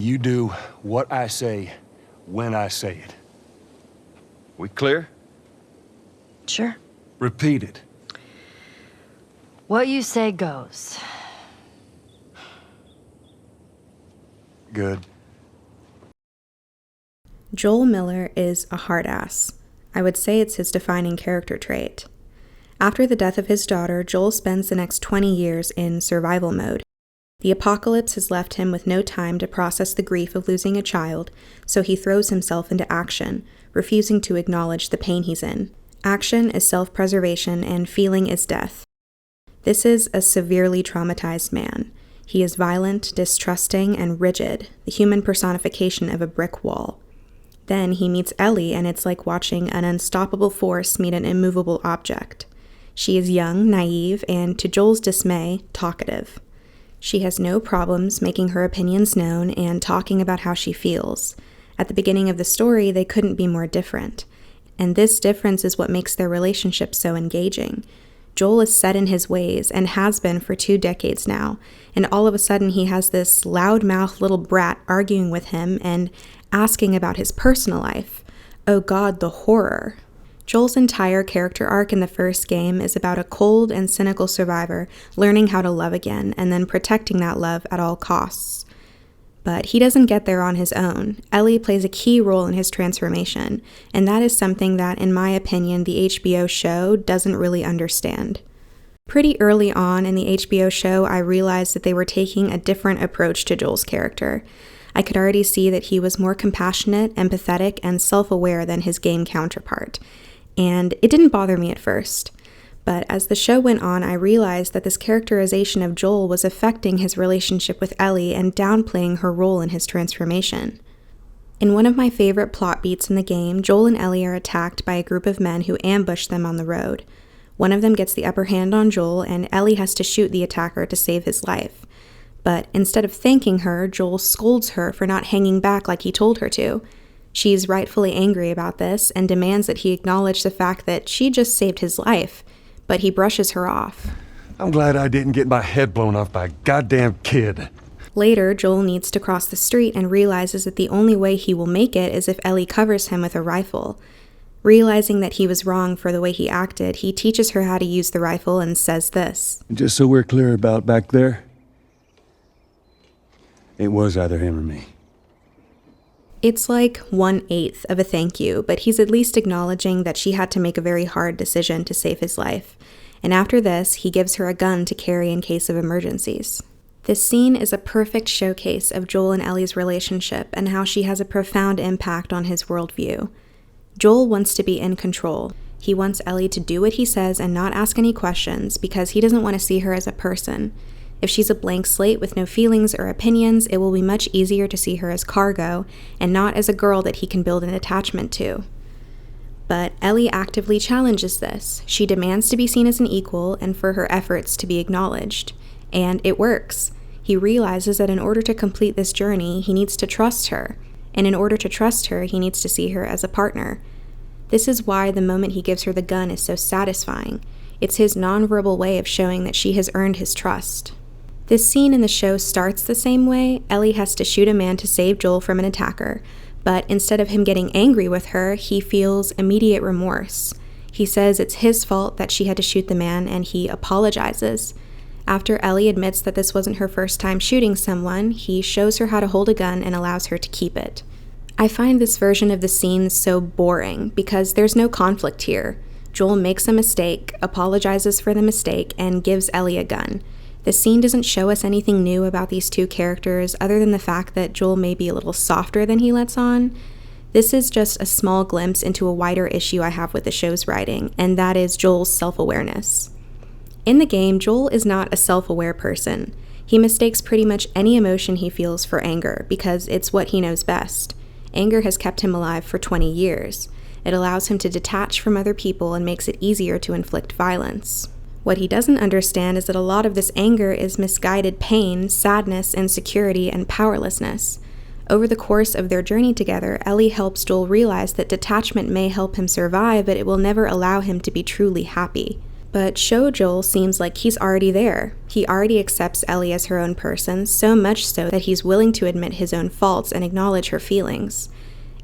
You do what I say, when I say it. We clear? Sure. Repeat it. What you say goes. Good. Joel Miller is a hard ass. I would say it's his defining character trait. After the death of his daughter, Joel spends the next 20 years in survival mode. The apocalypse has left him with no time to process the grief of losing a child, so he throws himself into action, refusing to acknowledge the pain he's in. Action is self-preservation and feeling is death. This is a severely traumatized man. He is violent, distrusting, and rigid, the human personification of a brick wall. Then he meets Ellie, and it's like watching an unstoppable force meet an immovable object. She is young, naive, and, to Joel's dismay, talkative. She has no problems making her opinions known and talking about how she feels. At the beginning of the story, they couldn't be more different. And this difference is what makes their relationship so engaging. Joel is set in his ways and has been for 2 decades now, and all of a sudden he has this loudmouth little brat arguing with him and asking about his personal life. Oh God, the horror. Joel's entire character arc in the first game is about a cold and cynical survivor learning how to love again and then protecting that love at all costs. But he doesn't get there on his own. Ellie plays a key role in his transformation, and that is something that, in my opinion, the HBO show doesn't really understand. Pretty early on in the HBO show, I realized that they were taking a different approach to Joel's character. I could already see that he was more compassionate, empathetic, and self-aware than his game counterpart. And it didn't bother me at first. But as the show went on, I realized that this characterization of Joel was affecting his relationship with Ellie and downplaying her role in his transformation. In one of my favorite plot beats in the game, Joel and Ellie are attacked by a group of men who ambush them on the road. One of them gets the upper hand on Joel, and Ellie has to shoot the attacker to save his life. But instead of thanking her, Joel scolds her for not hanging back like he told her to. She's rightfully angry about this and demands that he acknowledge the fact that she just saved his life, but he brushes her off. I'm glad I didn't get my head blown off by a goddamn kid. Later, Joel needs to cross the street and realizes that the only way he will make it is if Ellie covers him with a rifle. Realizing that he was wrong for the way he acted, he teaches her how to use the rifle and says this. Just so we're clear about back there, it was either him or me. It's like 1/8 of a thank you, but he's at least acknowledging that she had to make a very hard decision to save his life. And after this, he gives her a gun to carry in case of emergencies. This scene is a perfect showcase of Joel and Ellie's relationship and how she has a profound impact on his worldview. Joel wants to be in control. He wants Ellie to do what he says and not ask any questions because he doesn't want to see her as a person. If she's a blank slate with no feelings or opinions, it will be much easier to see her as cargo and not as a girl that he can build an attachment to. But Ellie actively challenges this. She demands to be seen as an equal and for her efforts to be acknowledged. And it works. He realizes that in order to complete this journey, he needs to trust her. And in order to trust her, he needs to see her as a partner. This is why the moment he gives her the gun is so satisfying. It's his nonverbal way of showing that she has earned his trust. This scene in the show starts the same way. Ellie has to shoot a man to save Joel from an attacker, but instead of him getting angry with her, he feels immediate remorse. He says it's his fault that she had to shoot the man, and he apologizes. After Ellie admits that this wasn't her first time shooting someone, he shows her how to hold a gun and allows her to keep it. I find this version of the scene so boring because there's no conflict here. Joel makes a mistake, apologizes for the mistake, and gives Ellie a gun. The scene doesn't show us anything new about these two characters other than the fact that Joel may be a little softer than he lets on. This is just a small glimpse into a wider issue I have with the show's writing, and that is Joel's self-awareness. In the game, Joel is not a self-aware person. He mistakes pretty much any emotion he feels for anger because it's what he knows best. Anger has kept him alive for 20 years. It allows him to detach from other people and makes it easier to inflict violence. What he doesn't understand is that a lot of this anger is misguided pain, sadness, insecurity, and powerlessness. Over the course of their journey together, Ellie helps Joel realize that detachment may help him survive, but it will never allow him to be truly happy. But show Joel seems like he's already there. He already accepts Ellie as her own person, so much so that he's willing to admit his own faults and acknowledge her feelings.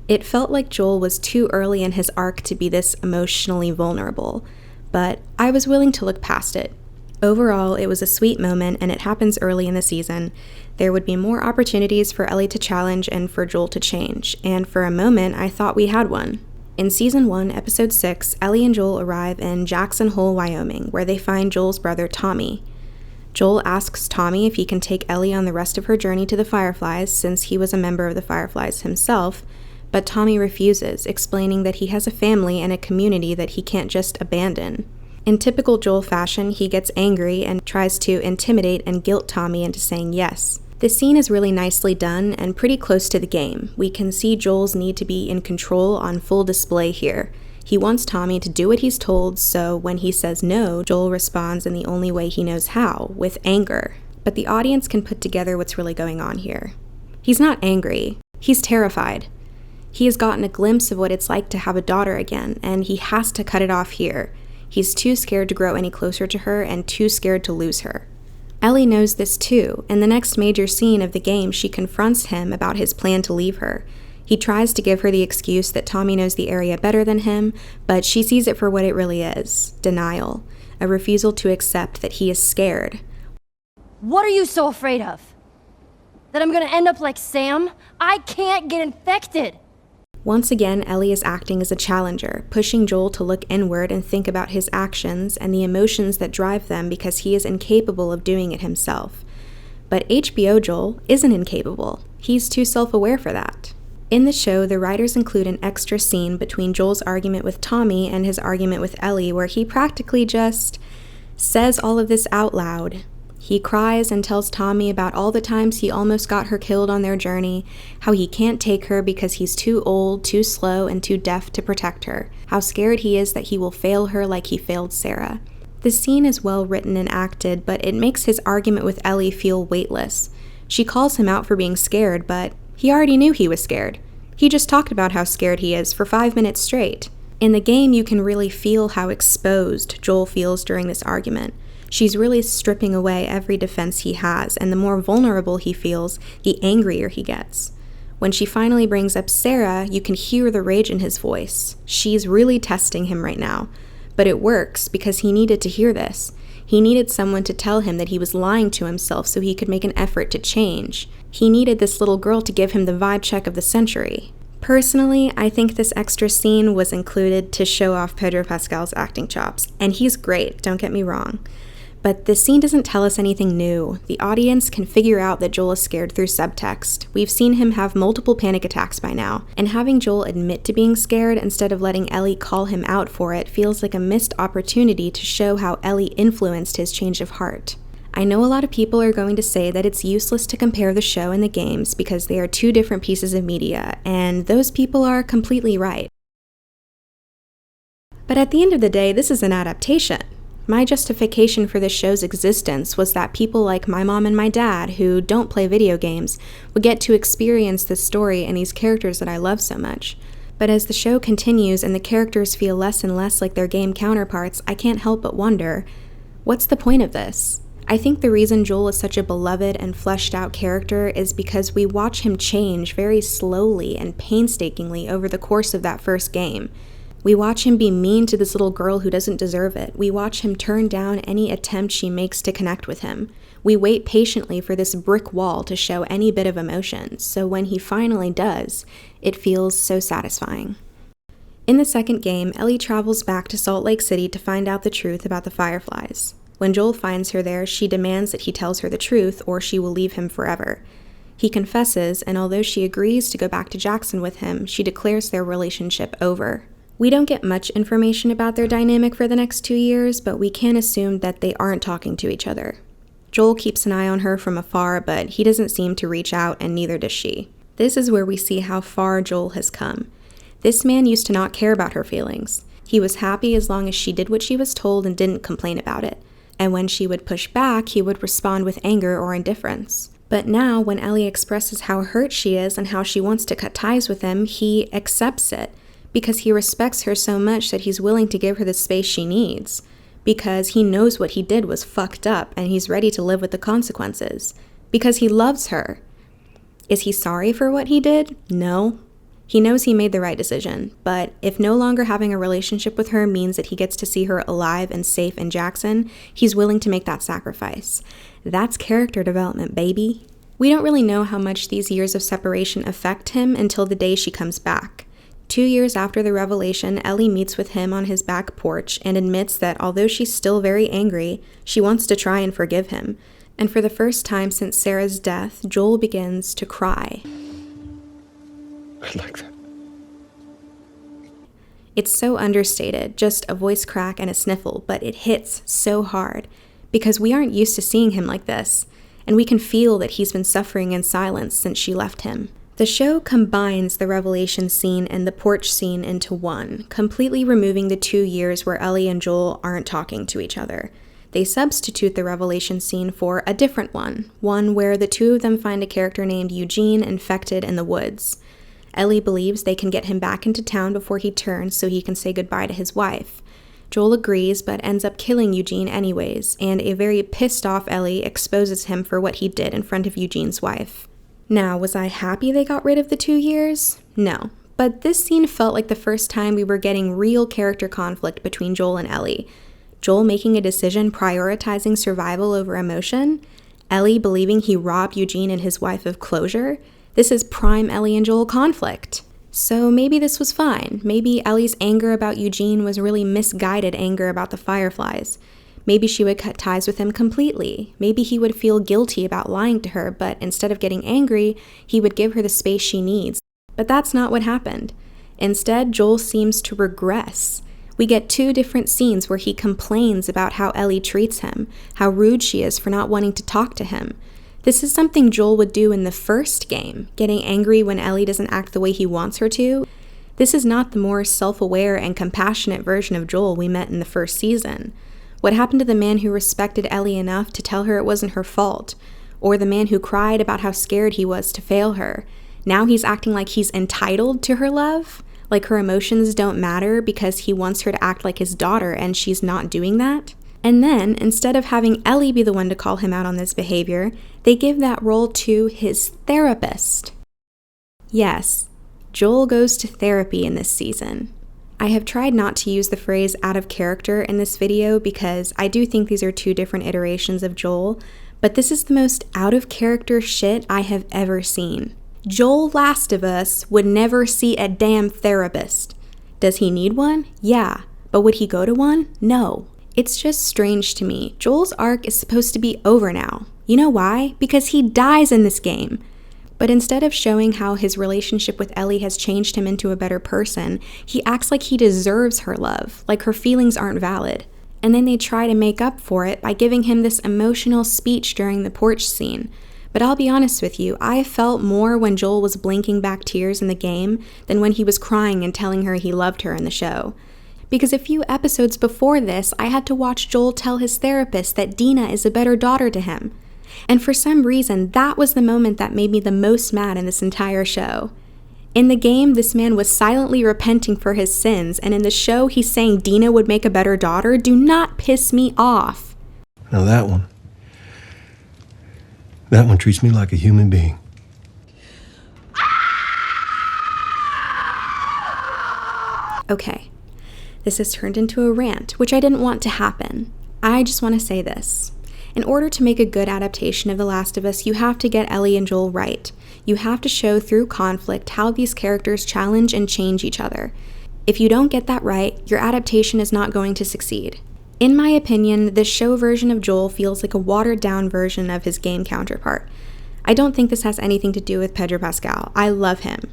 It felt like Joel was too early in his arc to be this emotionally vulnerable, but I was willing to look past it. Overall, it was a sweet moment, and it happens early in the season. There would be more opportunities for Ellie to challenge and for Joel to change, and for a moment, I thought we had one. In Season 1, Episode 6, Ellie and Joel arrive in Jackson Hole, Wyoming, where they find Joel's brother, Tommy. Joel asks Tommy if he can take Ellie on the rest of her journey to the Fireflies, since he was a member of the Fireflies himself, but Tommy refuses, explaining that he has a family and a community that he can't just abandon. In typical Joel fashion, he gets angry and tries to intimidate and guilt Tommy into saying yes. This scene is really nicely done and pretty close to the game. We can see Joel's need to be in control on full display here. He wants Tommy to do what he's told, so when he says no, Joel responds in the only way he knows how, with anger. But the audience can put together what's really going on here. He's not angry. He's terrified. He has gotten a glimpse of what it's like to have a daughter again, and he has to cut it off here. He's too scared to grow any closer to her and too scared to lose her. Ellie knows this too. In the next major scene of the game, she confronts him about his plan to leave her. He tries to give her the excuse that Tommy knows the area better than him, but she sees it for what it really is: denial, a refusal to accept that he is scared. What are you so afraid of? That I'm gonna end up like Sam? I can't get infected! Once again, Ellie is acting as a challenger, pushing Joel to look inward and think about his actions and the emotions that drive them because he is incapable of doing it himself. But HBO Joel isn't incapable. He's too self-aware for that. In the show, the writers include an extra scene between Joel's argument with Tommy and his argument with Ellie where he practically just says all of this out loud. He cries and tells Tommy about all the times he almost got her killed on their journey, how he can't take her because he's too old, too slow, and too deaf to protect her, how scared he is that he will fail her like he failed Sarah. The scene is well written and acted, but it makes his argument with Ellie feel weightless. She calls him out for being scared, but he already knew he was scared. He just talked about how scared he is for 5 minutes straight. In the game, you can really feel how exposed Joel feels during this argument. She's really stripping away every defense he has, and the more vulnerable he feels, the angrier he gets. When she finally brings up Sarah, you can hear the rage in his voice. She's really testing him right now. But it works because he needed to hear this. He needed someone to tell him that he was lying to himself so he could make an effort to change. He needed this little girl to give him the vibe check of the century. Personally, I think this extra scene was included to show off Pedro Pascal's acting chops, and he's great, don't get me wrong. But this scene doesn't tell us anything new. The audience can figure out that Joel is scared through subtext. We've seen him have multiple panic attacks by now, and having Joel admit to being scared instead of letting Ellie call him out for it feels like a missed opportunity to show how Ellie influenced his change of heart. I know a lot of people are going to say that it's useless to compare the show and the games because they are two different pieces of media, and those people are completely right. But at the end of the day, this is an adaptation. My justification for this show's existence was that people like my mom and my dad, who don't play video games, would get to experience this story and these characters that I love so much. But as the show continues and the characters feel less and less like their game counterparts, I can't help but wonder, what's the point of this? I think the reason Joel is such a beloved and fleshed out character is because we watch him change very slowly and painstakingly over the course of that first game. We watch him be mean to this little girl who doesn't deserve it. We watch him turn down any attempt she makes to connect with him. We wait patiently for this brick wall to show any bit of emotion, so when he finally does, it feels so satisfying. In the second game, Ellie travels back to Salt Lake City to find out the truth about the Fireflies. When Joel finds her there, she demands that he tells her the truth or she will leave him forever. He confesses, and although she agrees to go back to Jackson with him, she declares their relationship over. We don't get much information about their dynamic for the next 2 years, but we can assume that they aren't talking to each other. Joel keeps an eye on her from afar, but he doesn't seem to reach out, and neither does she. This is where we see how far Joel has come. This man used to not care about her feelings. He was happy as long as she did what she was told and didn't complain about it. And when she would push back, he would respond with anger or indifference. But now, when Ellie expresses how hurt she is and how she wants to cut ties with him, he accepts it, because he respects her so much that he's willing to give her the space she needs. because he knows what he did was fucked up and he's ready to live with the consequences. Because he loves her. Is he sorry for what he did? No. He knows he made the right decision, but if no longer having a relationship with her means that he gets to see her alive and safe in Jackson, he's willing to make that sacrifice. That's character development, baby. We don't really know how much these years of separation affect him until the day she comes back. 2 years after the revelation, Ellie meets with him on his back porch and admits that although she's still very angry, she wants to try and forgive him. And for the first time since Sarah's death, Joel begins to cry. I like that. It's so understated, just a voice crack and a sniffle, but it hits so hard because we aren't used to seeing him like this, and we can feel that he's been suffering in silence since she left him. The show combines the revelation scene and the porch scene into one, completely removing the 2 years where Ellie and Joel aren't talking to each other. They substitute the revelation scene for a different one where the two of them find a character named Eugene infected in the woods. Ellie believes they can get him back into town before he turns so he can say goodbye to his wife. Joel agrees but ends up killing Eugene anyways, and a very pissed off Ellie exposes him for what he did in front of Eugene's wife. Now, was I happy they got rid of the 2 years? No. But this scene felt like the first time we were getting real character conflict between Joel and Ellie. Joel making a decision prioritizing survival over emotion. Ellie believing he robbed Eugene and his wife of closure. This is prime Ellie and Joel conflict. So maybe this was fine. Maybe Ellie's anger about Eugene was really misguided anger about the Fireflies. Maybe she would cut ties with him completely. Maybe he would feel guilty about lying to her, but instead of getting angry, he would give her the space she needs. But that's not what happened. Instead, Joel seems to regress. We get 2 different scenes where he complains about how Ellie treats him, how rude she is for not wanting to talk to him. This is something Joel would do in the first game, getting angry when Ellie doesn't act the way he wants her to. This is not the more self-aware and compassionate version of Joel we met in the first season. What happened to the man who respected Ellie enough to tell her it wasn't her fault? Or the man who cried about how scared he was to fail her? Now he's acting like he's entitled to her love? Like her emotions don't matter because he wants her to act like his daughter and she's not doing that? And then, instead of having Ellie be the one to call him out on this behavior, they give that role to his therapist. Yes, Joel goes to therapy in this season. I have tried not to use the phrase out of character in this video because I do think these are 2 different iterations of Joel, but this is the most out of character shit I have ever seen. Joel Last of Us would never see a damn therapist. Does he need one? Yeah. But would he go to one? No. It's just strange to me. Joel's arc is supposed to be over now. You know why? Because he dies in this game. But instead of showing how his relationship with Ellie has changed him into a better person, he acts like he deserves her love, like her feelings aren't valid. And then they try to make up for it by giving him this emotional speech during the porch scene. But I'll be honest with you, I felt more when Joel was blinking back tears in the game than when he was crying and telling her he loved her in the show. Because a few episodes before this, I had to watch Joel tell his therapist that Dina is a better daughter to him. And for some reason, that was the moment that made me the most mad in this entire show. In the game, this man was silently repenting for his sins, and in the show, he's saying Dina would make a better daughter. Do not piss me off. Now that one treats me like a human being. Okay, this has turned into a rant, which I didn't want to happen. I just want to say this. In order to make a good adaptation of The Last of Us, you have to get Ellie and Joel right. You have to show through conflict how these characters challenge and change each other. If you don't get that right, your adaptation is not going to succeed. In my opinion, the show version of Joel feels like a watered-down version of his game counterpart. I don't think this has anything to do with Pedro Pascal. I love him.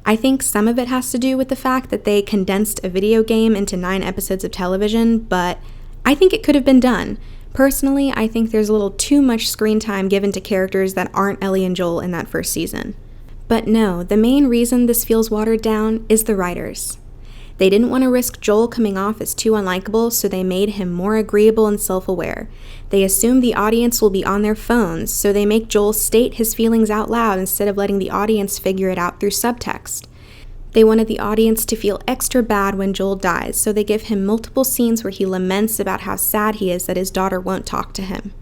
I think some of it has to do with the fact that they condensed a video game into 9 episodes of television, but I think it could have been done. Personally, I think there's a little too much screen time given to characters that aren't Ellie and Joel in that first season. But no, the main reason this feels watered down is the writers. They didn't want to risk Joel coming off as too unlikable, so they made him more agreeable and self-aware. They assume the audience will be on their phones, so they make Joel state his feelings out loud instead of letting the audience figure it out through subtext. They wanted the audience to feel extra bad when Joel dies, so they give him multiple scenes where he laments about how sad he is that his daughter won't talk to him.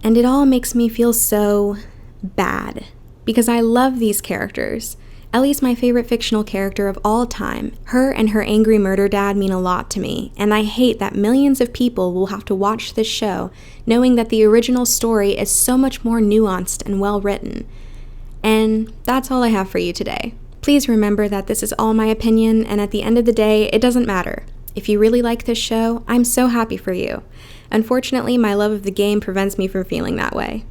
And it all makes me feel so bad, because I love these characters. Ellie's my favorite fictional character of all time. Her and her angry murder dad mean a lot to me, and I hate that millions of people will have to watch this show knowing that the original story is so much more nuanced and well written. And that's all I have for you today. Please remember that this is all my opinion, and at the end of the day, it doesn't matter. If you really like this show, I'm so happy for you. Unfortunately, my love of the game prevents me from feeling that way.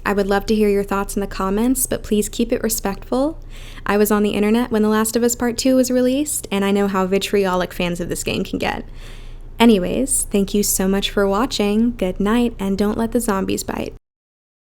I would love to hear your thoughts in the comments, but please keep it respectful. I was on the internet when The Last of Us Part 2 was released, and I know how vitriolic fans of this game can get. Anyways, thank you so much for watching, good night, and don't let the zombies bite.